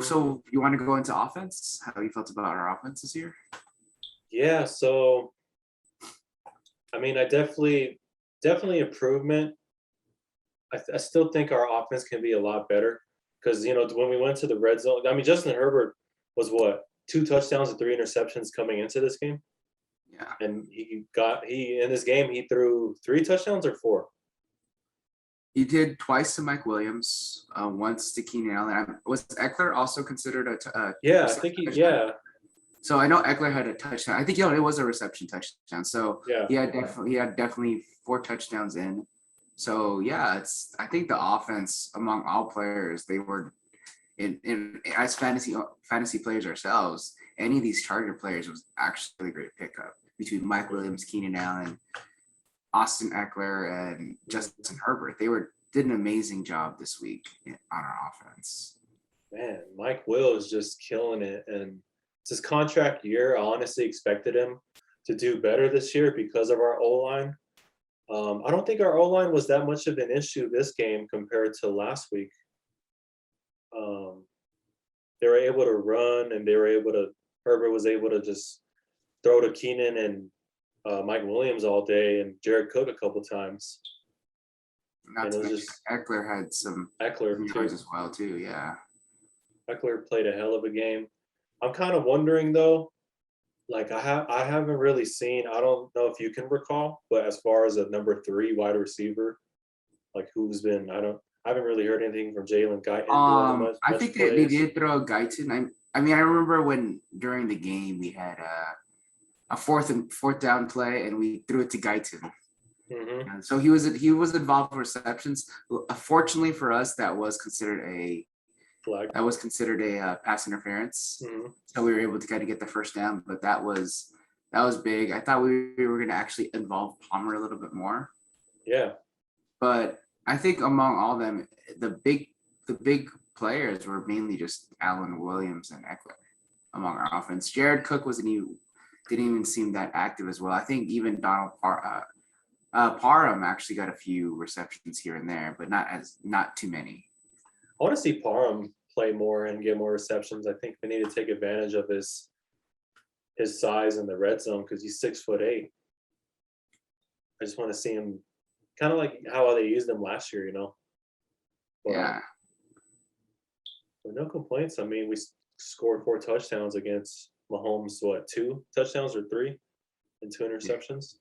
So you want to go into offense? How you felt about our offense this year? Yeah, so I mean, I definitely improvement. I still think our offense can be a lot better because when we went to the red zone, I mean, Justin Herbert was what, 2 touchdowns and 3 interceptions coming into this game, Yeah. and he in this game he threw 3 touchdowns or 4. He did twice to Mike Williams, once to Keenan Allen. Was Eckler also considered a Yeah, I reception think he touchdown? yeah So I know Eckler had a touchdown. I think it was a reception touchdown. So yeah he had definitely 4 touchdowns in. So yeah, I think the offense among all players, they were in as fantasy players ourselves, any of these Charger players was actually a great pickup between Mike Williams, Keenan Allen, Austin Eckler, and Justin Herbert. They did an amazing job this week on our offense. man, Mike Will is just killing it, and it's his contract year. I honestly expected him to do better this year because of our O line. I don't think our O line was that much of an issue this game compared to last week. Um, they were able to run, and Herbert was able to just throw to Keenan and Mike Williams all day, and Jared Cook a couple times, Not and to it was mention just Eckler had some Eckler yards too. as well too. Yeah. Eckler played a hell of a game. I'm kind of wondering though, like I haven't really seen. I don't know if you can recall, but as far as a number 3 wide receiver, like who's been, I haven't really heard anything from Jalen Guyton doing I much think they plays. did throw a Guyton. I mean, I remember when during the game we had a fourth down play and we threw it to Guyton. Hmm. And so he was involved in receptions. Fortunately for us, Flag. that was considered a pass interference. Hmm. So we were able to kind of get the first down, but that was big. I thought we were going to actually involve Palmer a little bit more, Yeah, but I think among all of them, the big players were mainly just Allen Williams and Eckler among our offense. Jared Cook didn't even seem that active as well. I think even Parham actually got a few receptions here and there, but not too many. I want to see Parham play more and get more receptions. I think we need to take advantage of his size in the red zone because he's 6'8". I just want to see him kind of like how they used him last year, But, Yeah, but no complaints. I mean, we scored 4 touchdowns against Mahomes. What, 2 touchdowns or 3 and 2 interceptions?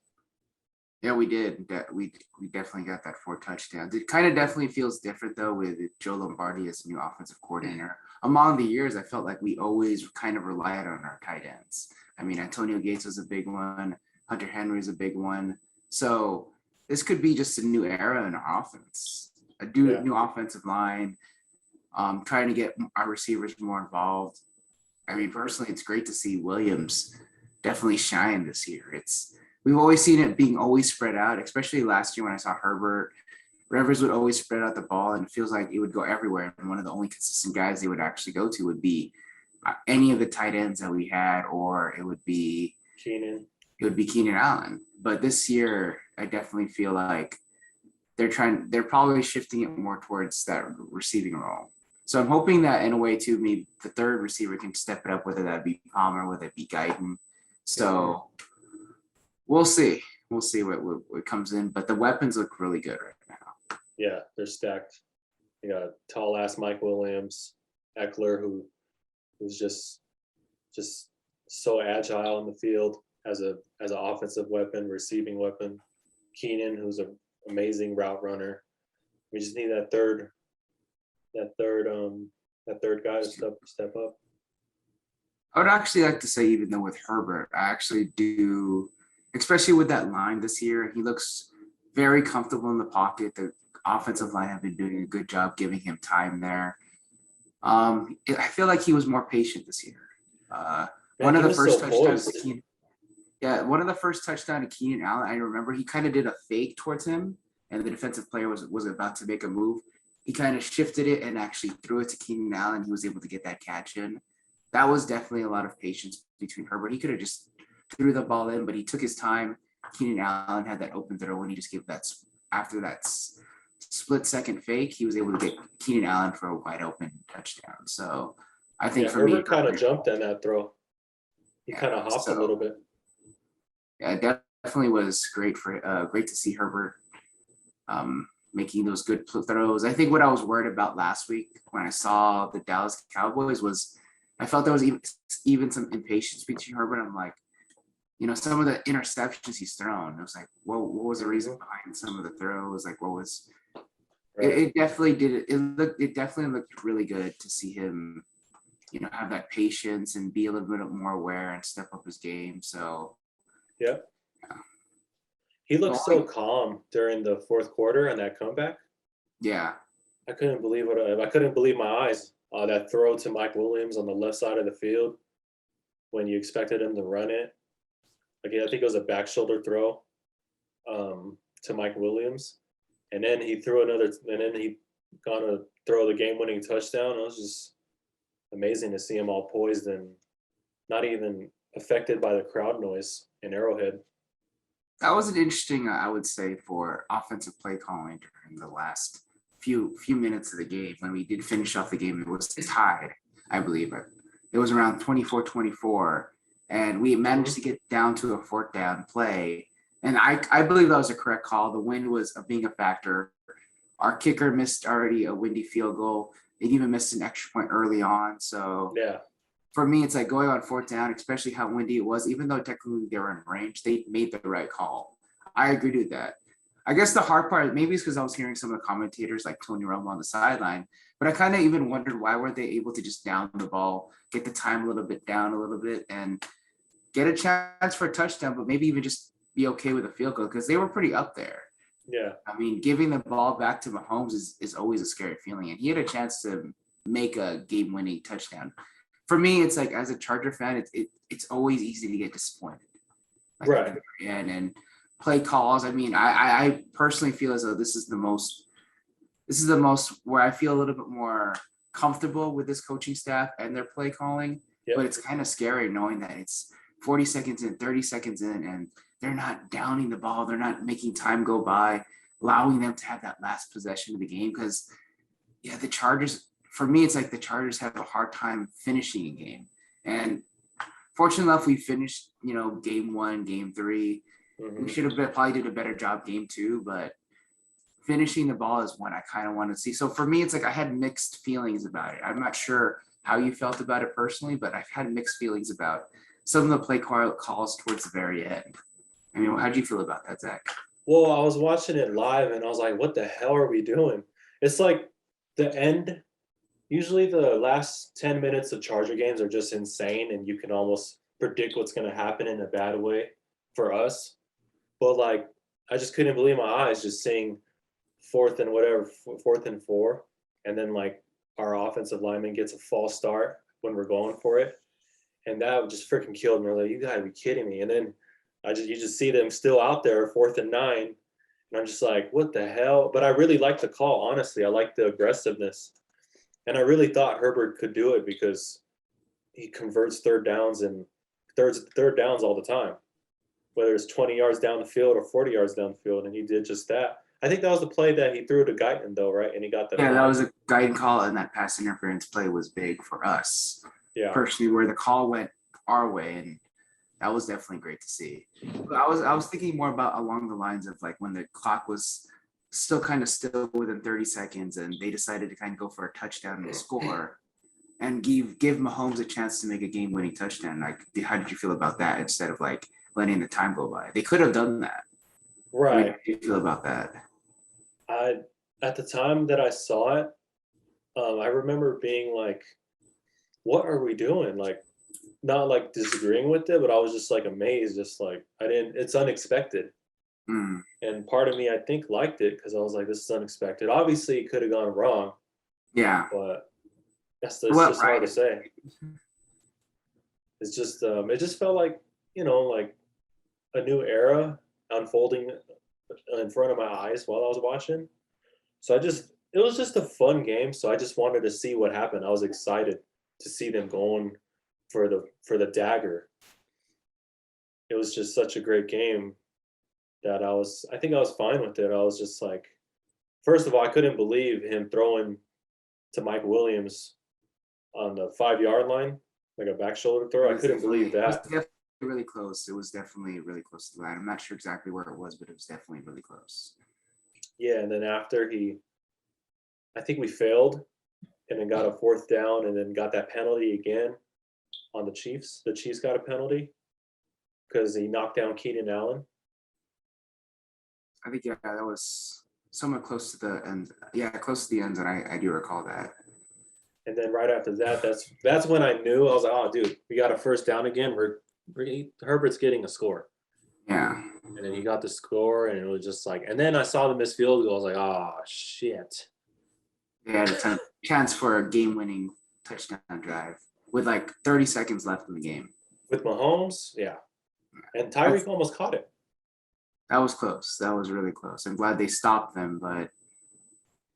yeah, we did. We definitely got that 4 touchdowns. It kind of definitely feels different though with Joe Lombardi as new offensive coordinator. Among the years, I felt like we always kind of relied on our tight ends. I mean, Antonio Gates was a big one. Hunter Henry is a big one. So this could be just a new era in our offense, Yeah, new offensive line. Trying to get our receivers more involved. I mean, personally, it's great to see Williams definitely shine this year. We've always seen it being always spread out, especially last year when I saw Herbert. Rivers would always spread out the ball, and it feels like it would go everywhere. And one of the only consistent guys they would actually go to would be any of the tight ends that we had, or Keenan. it would be Keenan Allen. But this year, I definitely feel like they're probably shifting it more towards that receiving role. So I'm hoping that in a way too, maybe the third receiver can step it up, whether that be Palmer, whether it be Guyton. Hmm. So we'll see. We'll see what comes in, but the weapons look really good right now. Yeah, they're stacked. You got tall ass Mike Williams, Eckler, who's just so agile in the field as an offensive weapon, receiving weapon. Keenan, who's an amazing route runner. We just need that third guy to step up. I would actually like to say, even though with Herbert, I actually do, especially with that line this year, he looks very comfortable in the pocket. The offensive line have been doing a good job giving him time there. I feel like he was more patient this year. Uh, Man, one of he the was first so touchdowns to poised. Keenan, yeah, one of the first touchdown to Keenan Allen, I remember he kind of did a fake towards him, and the defensive player was about to make a move. He kind of shifted it and actually threw it to Keenan Allen. He was able to get that catch in. That was definitely a lot of patience between Herbert. He could have just threw the ball in, but he took his time. Keenan Allen had that open throw, and he just gave that after that split-second fake, he was able to get Keenan Allen for a wide open touchdown. So I think Yeah, for me, Herbert kind of jumped on that throw. He yeah, kind of hopped a so, little bit. yeah, it definitely was great to see Herbert making those good throws. I think what I was worried about last week when I saw the Dallas Cowboys was I felt there was even some impatience between Herbert. I'm like, some of the interceptions he's thrown, it was like, well, what was the reason behind some of the throws? Like, what was Right. it definitely did it definitely looked really good to see him, have that patience and be a little bit more aware and step up his game. So Yeah. yeah. He looked so calm during the fourth quarter and that comeback. Yeah. I couldn't believe I couldn't believe my eyes. That throw to Mike Williams on the left side of the field when you expected him to run it. Again, I think it was a back shoulder throw to Mike Williams. And then he threw and then he gonna throw the game-winning touchdown. It was just amazing to see him all poised and not even affected by the crowd noise in Arrowhead. That was an interesting, I would say, for offensive play calling during the last few minutes of the game. When we did finish off the game, it was tied, I believe. It was around 24-24, and we managed to get down to a fourth down play. And I believe that was a correct call. The wind was being a factor. Our kicker missed already a windy field goal. They even missed an extra point early on. So Yeah. for me, it's like going on fourth down, especially how windy it was, even though technically they were in range, they made the right call. I agree with that. I guess the hard part, maybe it's because I was hearing some of the commentators like Tony Romo on the sideline, but I kind of even wondered why weren't they able to just down the ball, get the time a little bit down a little bit and get a chance for a touchdown, but maybe even just be okay with a field goal because they were pretty up there. Yeah. I mean, giving the ball back to Mahomes is always a scary feeling. And he had a chance to make a game-winning touchdown. For me, it's like as a Charger fan, it's always easy to get disappointed. Like Right. and play calls. I mean, I personally feel as though this is the most where I feel a little bit more comfortable with this coaching staff and their play calling. Yep. But it's kind of scary knowing that it's 40 seconds in, 30 seconds in, and they're not downing the ball. They're not making time go by, allowing them to have that last possession of the game. Because, yeah, the Chargers, for me, it's like the Chargers have a hard time finishing a game. And fortunately enough, we finished, game 1, game 3. We should have probably did a better job game 2, but finishing the ball is one I kind of want to see. So for me, it's like I had mixed feelings about it. I'm not sure how you felt about it personally, but I've had mixed feelings about some of the play calls towards the very end. I mean, how do you feel about that, Zach? Well, I was watching it live and I was like, what the hell are we doing? It's like the end. Usually the last 10 minutes of Charger games are just insane and you can almost predict what's going to happen in a bad way for us. But like, I just couldn't believe my eyes just seeing 4th and 4. And then like our offensive lineman gets a false start when we're going for it. And that just freaking killed me. We're like, you gotta be kidding me. And then you just see them still out there, 4th and 9. And I'm just like, what the hell? But I really like the call, honestly. I like the aggressiveness. And I really thought Herbert could do it because he converts third downs all the time, whether it's 20 yards down the field or 40 yards down the field. And he did just that. I think that was the play that he threw to Guyton, though, right? And he got that. Yeah, that was a Guyton call, and that pass interference play was big for us. Yeah. Personally, where the call went our way, and that was definitely great to see. But I was thinking more about along the lines of like when the clock was still within 30 seconds, and they decided to kind of go for a touchdown and score, and give Mahomes a chance to make a game-winning touchdown. Like, how did you feel about that instead of like letting the time go by? They could have done that. Right. How do you feel about that? At the time that I saw it, I remember being like, what are we doing? Like, not like disagreeing with it, but I was just like amazed, just like it's unexpected. And part of me, I think, liked it because I was like, this is unexpected. Obviously, it could have gone wrong. Yeah. But it's just hard to say. It's just, it just felt like, like a new era unfolding in front of my eyes while I was watching. So it was just a fun game. So I just wanted to see what happened. I was excited to see them going for the dagger. It was just such a great game that I think I was fine with it. I was just like, first of all, I couldn't believe him throwing to Mike Williams on the 5-yard line, like a back shoulder throw. I couldn't believe It was that. definitely really close. It was definitely really close to the line. I'm not sure exactly where it was, but it was definitely really close. Yeah, and then after I think we failed and then got a 4th down and then got that penalty again on the Chiefs. The Chiefs got a penalty because he knocked down Keenan Allen. I think yeah, that was somewhat close to the end. Yeah, close to the end, and I do recall that. And then right after that, that's when I knew. I was like, oh, dude, we got a 1st down again. Herbert's getting a score. Yeah. And then he got the score, and it was just like, and then I saw the missed field goal. I was like, oh, shit. They had a chance for a game-winning touchdown drive with like 30 seconds left in the game. With Mahomes, yeah. And Tyreek almost caught it. That was close. That was really close. I'm glad they stopped them, but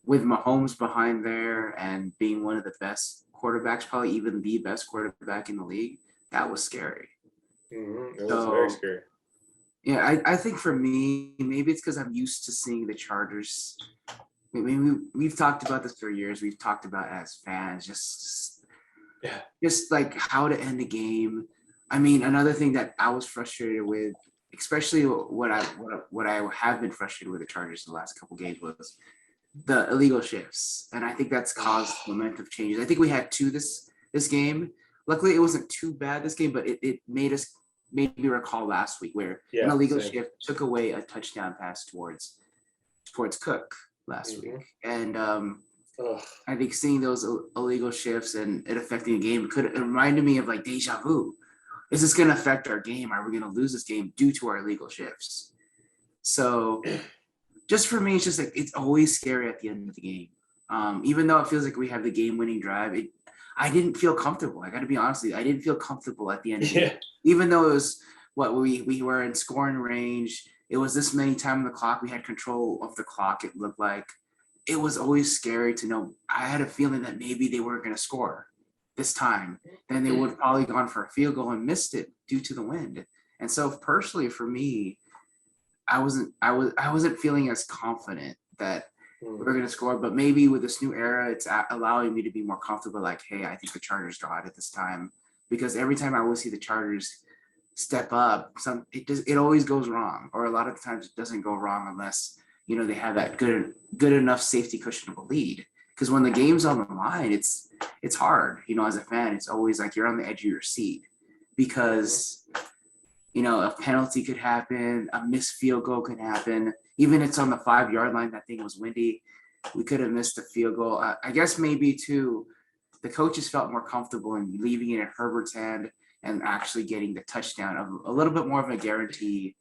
with Mahomes behind there and being one of the best quarterbacks, probably even the best quarterback in the league, that was scary. It was very scary. Yeah, I think for me, maybe it's because I'm used to seeing the Chargers. I mean, we've talked about this for years. We've talked about as fans, just like how to end the game. I mean, another thing that I was frustrated with, especially what I have been frustrated with the Chargers the last couple games, was the illegal shifts, and I think that's caused momentum changes. I think we had 2 this game. Luckily, it wasn't too bad this game, but it made me recall last week where an illegal shift took away a touchdown pass towards Cook last week, and I think seeing those illegal shifts and it affecting the game it reminded me of like deja vu. Is this going to affect our game? Are we going to lose this game due to our illegal shifts? So just for me, it's just like, it's always scary at the end of the game. Even though it feels like we have the game-winning drive, I didn't feel comfortable. I got to be honest with you. I didn't feel comfortable at the end of the game. Even though it was what we were in scoring range. It was this many time on the clock. We had control of the clock, it looked like. It was always scary to know. I had a feeling that maybe they weren't going to score this time. Then they would have probably gone for a field goal and missed it due to the wind. And so personally for me, I wasn't feeling as confident that we're going to score, but maybe with this new era, it's allowing me to be more comfortable. Like, hey, I think the Chargers draw it at this time, because every time I always see the Chargers step up, it always goes wrong, or a lot of times it doesn't go wrong unless they have that good enough safety cushion of a lead. Because when the game's on the line, it's hard. As a fan, it's always like you're on the edge of your seat because a penalty could happen, a missed field goal could happen. Even it's on the 5-yard line, that thing was windy. We could have missed the field goal. I guess maybe too, the coaches felt more comfortable in leaving it in Herbert's hand and actually getting the touchdown, of a little bit more of a guarantee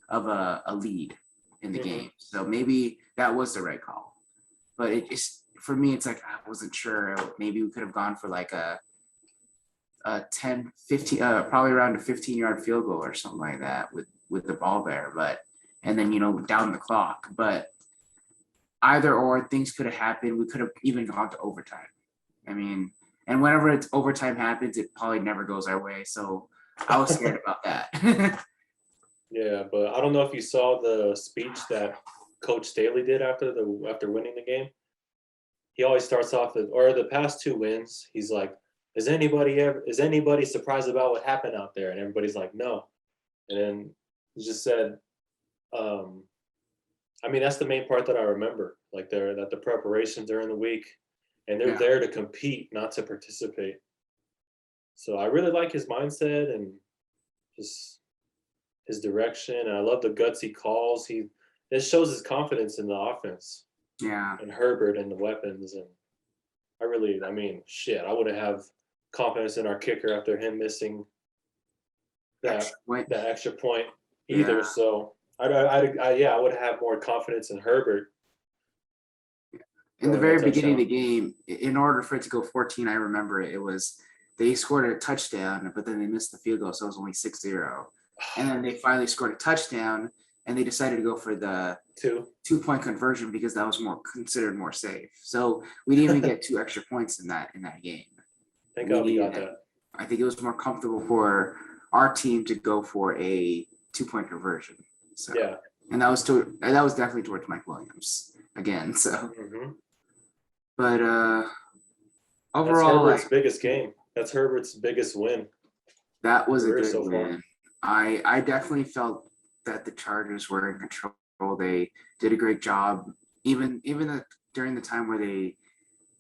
of a lead in the game. So maybe that was the right call. But for me, it's like, I wasn't sure. Maybe we could have gone for like a 10, 15, probably around a 15-yard field goal or something like that with the ball there. And then, down the clock. But either or, things could have happened. We could have even gone to overtime. I mean, and whenever it's overtime happens, it probably never goes our way. So I was scared about that. Yeah, but I don't know if you saw the speech that Coach Staley did after winning the game. He always starts off or the past 2 wins, he's like, is anybody surprised about what happened out there? And everybody's like, no. And then he just said, I mean, that's the main part that I remember, like that the preparations during the week, and they're there to compete, not to participate. So I really like his mindset and just his direction. And I love the gutsy calls. It shows his confidence in the offense. Yeah. And Herbert and the weapons. And I would have confidence in our kicker after him missing that extra point either. Yeah. So I would have more confidence in Herbert. In the very beginning of the game, in order for it to go 14, I remember it was they scored a touchdown, but then they missed the field goal, so it was only 6-0. And then they finally scored a touchdown, and they decided to go for the 2-point conversion because that was considered more safe. So we didn't even get 2 extra points in that game. Thank God we got that. I think it was more comfortable for our team to go for a 2-point conversion. So, and that was definitely towards Mike Williams. again. So, Mm-hmm. but That's overall, Herbert's biggest game. That's Herbert's biggest win. that was a Career good so far. win. I definitely felt that the Chargers were in control. They did a great job, even during the time where they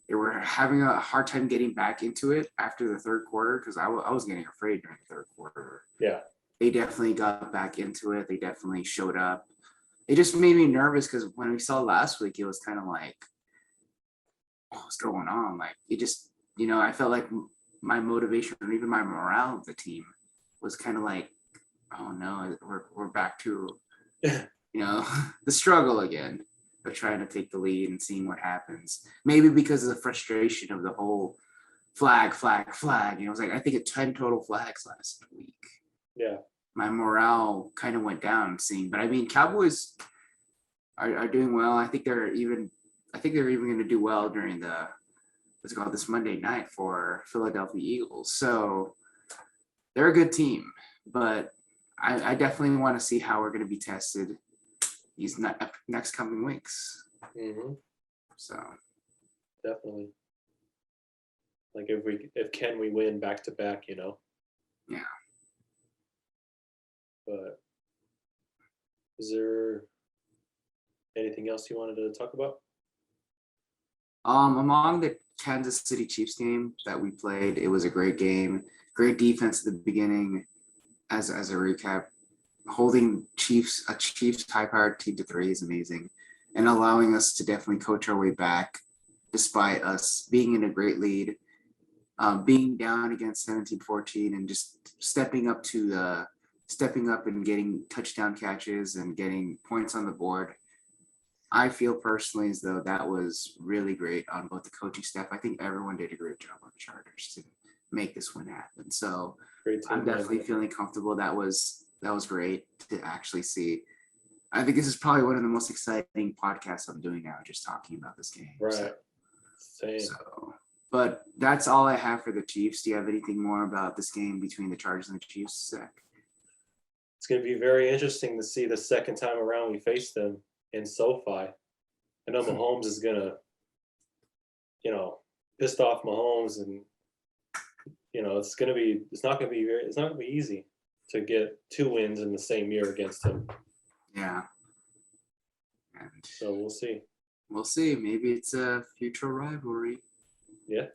were having a hard time getting back into it after the third quarter, because I was getting afraid during the third quarter. Yeah. They definitely got back into it. They definitely showed up. It just made me nervous because when we saw last week, it was kind of like, what's going on? Like, it just, I felt like my motivation or even my morale of the team was kind of like, oh no, we're back to, the struggle again of trying to take the lead and seeing what happens. Maybe because of the frustration of the whole flag. It was like, I think 10 total flags last week. Yeah. My morale kind of went down seeing, but I mean, Cowboys are doing well. I think they're even going to do well during this Monday night for Philadelphia Eagles. So they're a good team, but I definitely want to see how we're going to be tested these next coming weeks. Mm-hmm. So definitely, like if can we win back to back, Yeah. But is there anything else you wanted to talk about? Among the Kansas City Chiefs game that we played, it was a great game. Great defense at the beginning. As a recap, holding a Chiefs high-powered team to 3 is amazing, and allowing us to definitely coach our way back, despite us being in a great lead, being down against 17-14, and just stepping up and getting touchdown catches and getting points on the board. I feel personally as though that was really great on both the coaching staff. I think everyone did a great job on the Chargers to make this win happen. So I'm definitely feeling comfortable. That was great to actually see. I think this is probably one of the most exciting podcasts I'm doing now, just talking about this game. Right. Same. So, but that's all I have for the Chiefs. Do you have anything more about this game between the Chargers and the Chiefs, Zach? It's going to be very interesting to see the second time around we face them in SoFi. I know Mahomes is going to, pissed off Mahomes, and it's not going to be easy to get 2 wins in the same year against him. Yeah. And so we'll see. Maybe it's a future rivalry. Yeah.